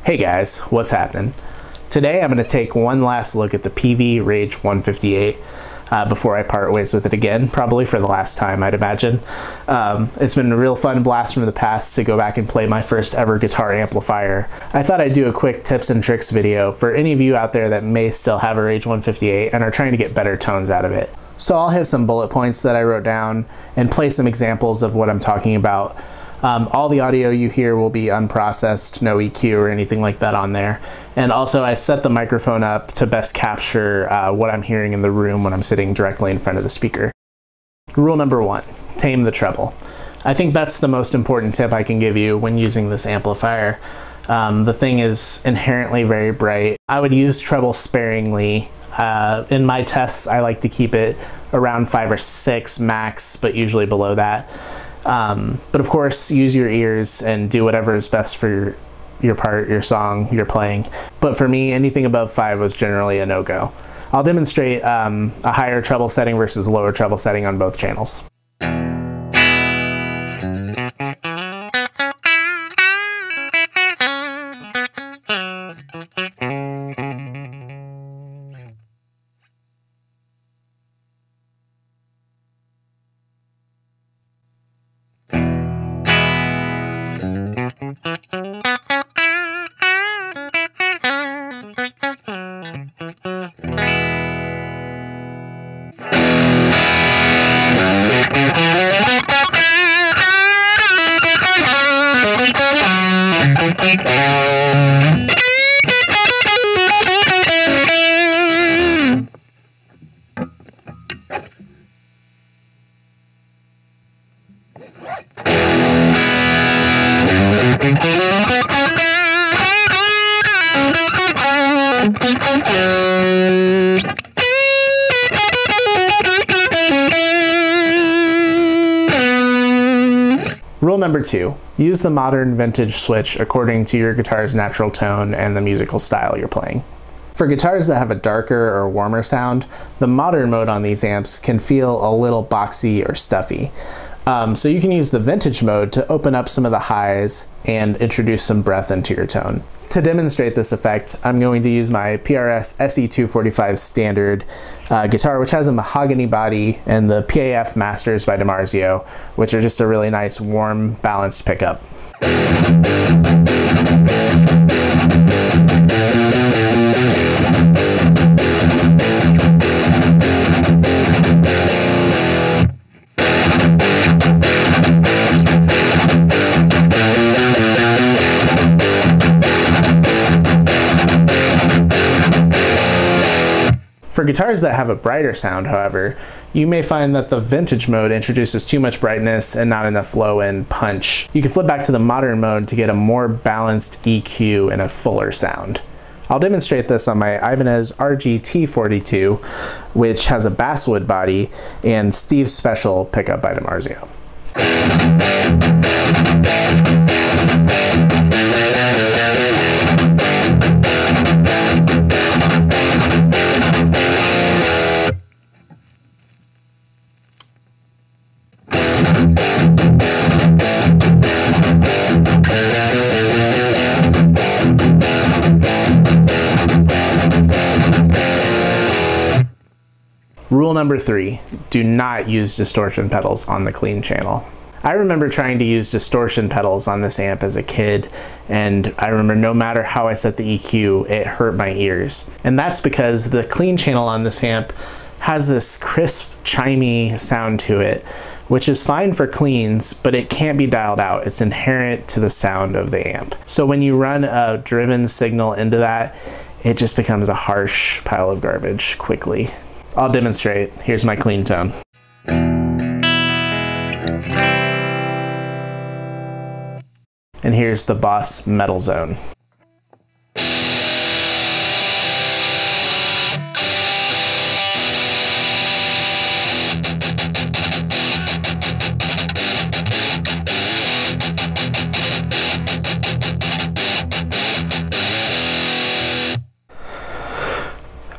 Hey guys, what's happening? Today I'm going to take one last look at the Peavey Rage 158 before I part ways with it again, probably for the last time, I'd imagine. It's been a real fun blast from the past to go back and play my first ever guitar amplifier. I thought I'd do a quick tips and tricks video for any of you out there that may still have a Rage 158 and are trying to get better tones out of it. So I'll hit some bullet points that I wrote down and play some examples of what I'm talking about. All the audio you hear will be unprocessed, no EQ or anything like that on there. And also I set the microphone up to best capture what I'm hearing in the room when I'm sitting directly in front of the speaker. Rule number 1, tame the treble. I think that's the most important tip I can give you when using this amplifier. The thing is inherently very bright. I would use treble sparingly. In my tests, I like to keep it around 5 or 6 max, but usually below that. But of course, use your ears and do whatever is best for your part, your song, your playing. But for me, anything above 5 was generally a no-go. I'll demonstrate a higher treble setting versus lower treble setting on both channels. Rule number 2, use the modern vintage switch according to your guitar's natural tone and the musical style you're playing. For guitars that have a darker or warmer sound, the modern mode on these amps can feel a little boxy or stuffy. So you can use the vintage mode to open up some of the highs and introduce some breath into your tone. To demonstrate this effect, I'm going to use my PRS SE245 standard guitar, which has a mahogany body, and the PAF Masters by DiMarzio, which are just a really nice, warm, balanced pickup. For guitars that have a brighter sound, however, you may find that the vintage mode introduces too much brightness and not enough low-end punch. You can flip back to the modern mode to get a more balanced EQ and a fuller sound. I'll demonstrate this on my Ibanez RGT42, which has a basswood body and Steve's Special pickup by DiMarzio. Rule number 3, do not use distortion pedals on the clean channel. I remember trying to use distortion pedals on this amp as a kid, and I remember no matter how I set the EQ, it hurt my ears. And that's because the clean channel on this amp has this crisp, chimey sound to it, which is fine for cleans, but it can't be dialed out. It's inherent to the sound of the amp. So when you run a driven signal into that, it just becomes a harsh pile of garbage quickly. I'll demonstrate. Here's my clean tone. And here's the Boss Metal Zone.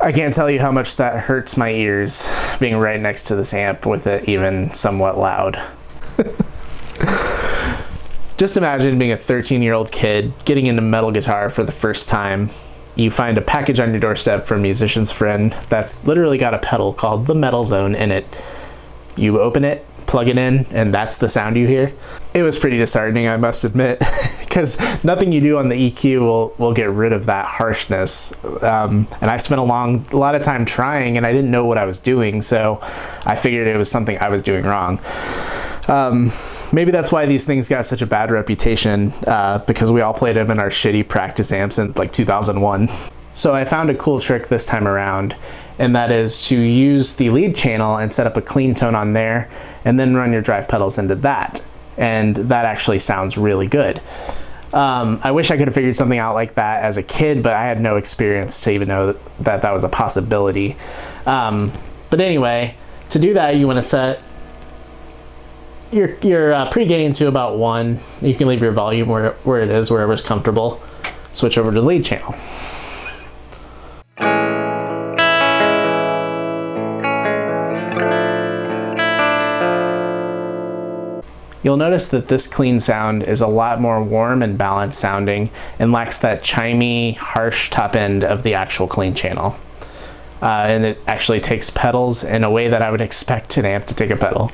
I can't tell you how much that hurts my ears, being right next to this amp with it even somewhat loud. Just imagine being a 13-year-old kid getting into metal guitar for the first time. You find a package on your doorstep from a musician's friend that's literally got a pedal called the Metal Zone in it. You open it, plug it in, and that's the sound you hear. It was pretty disheartening, I must admit, because nothing you do on the EQ will get rid of that harshness. And I spent a lot of time trying, and I didn't know what I was doing, so I figured it was something I was doing wrong. Maybe that's why these things got such a bad reputation, because we all played them in our shitty practice amps in like 2001. So I found a cool trick this time around, and that is to use the lead channel and set up a clean tone on there, and then run your drive pedals into that. And that actually sounds really good. I wish I could have figured something out like that as a kid, but I had no experience to even know that that was a possibility. But anyway, to do that, you want to set your pre-gain to about 1. You can leave your volume where it is, wherever's comfortable. Switch over to the lead channel. You'll notice that this clean sound is a lot more warm and balanced sounding and lacks that chimey, harsh top end of the actual clean channel. And it actually takes pedals in a way that I would expect an amp to take a pedal.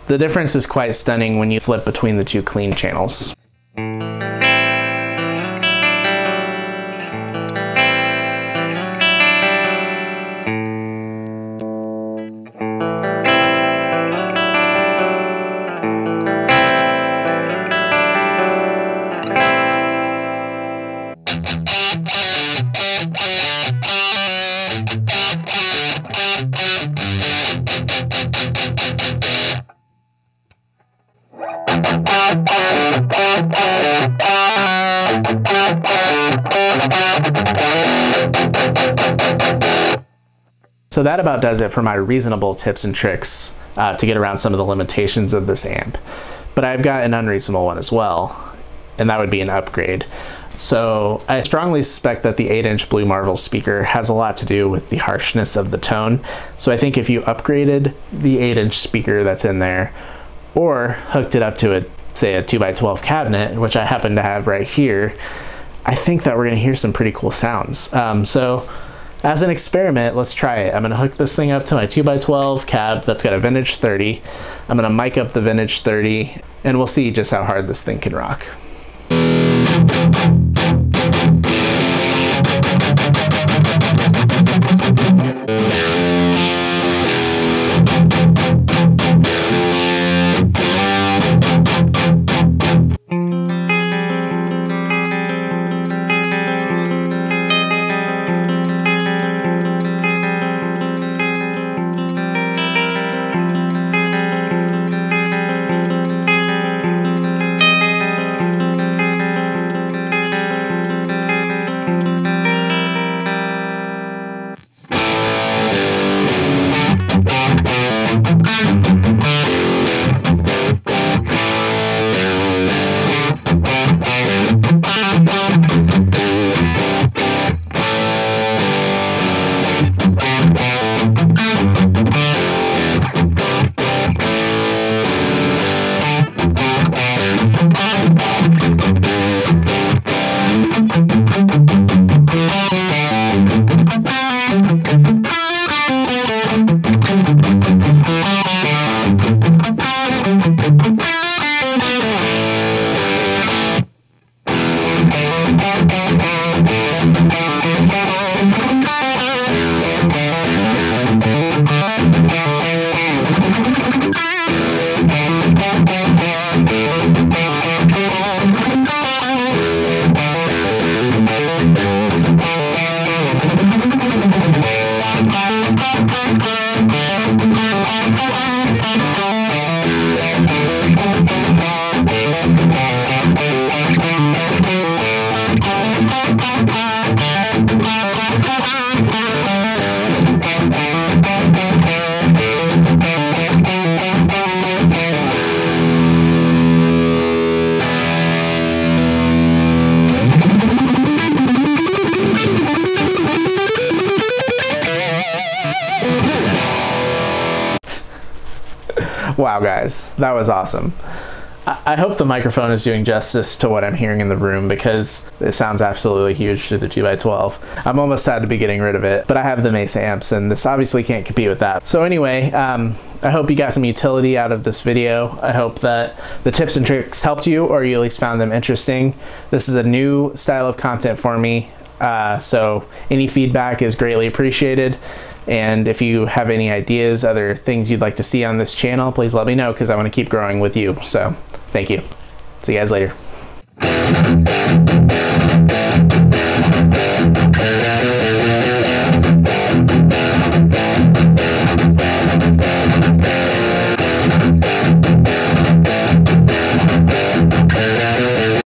The difference is quite stunning when you flip between the two clean channels. So that about does it for my reasonable tips and tricks to get around some of the limitations of this amp. But I've got an unreasonable one as well, and that would be an upgrade. So I strongly suspect that the 8-inch Blue Marvel speaker has a lot to do with the harshness of the tone. So I think if you upgraded the 8-inch speaker that's in there, or hooked it up to say a 2x12 cabinet, which I happen to have right here, I think that we're gonna hear some pretty cool sounds. So as an experiment, let's try it. I'm gonna hook this thing up to my 2x12 cab that's got a vintage 30. I'm gonna mic up the vintage 30, and we'll see just how hard this thing can rock. Wow, guys, that was awesome. I hope the microphone is doing justice to what I'm hearing in the room, because it sounds absolutely huge through the 2x12. I'm almost sad to be getting rid of it, but I have the Mesa amps and this obviously can't compete with that. So anyway, I hope you got some utility out of this video. I hope that the tips and tricks helped you, or you at least found them interesting. This is a new style of content for me, so any feedback is greatly appreciated. And if you have any ideas, other things you'd like to see on this channel, please let me know, because I want to keep growing with you. So thank you. See you guys later.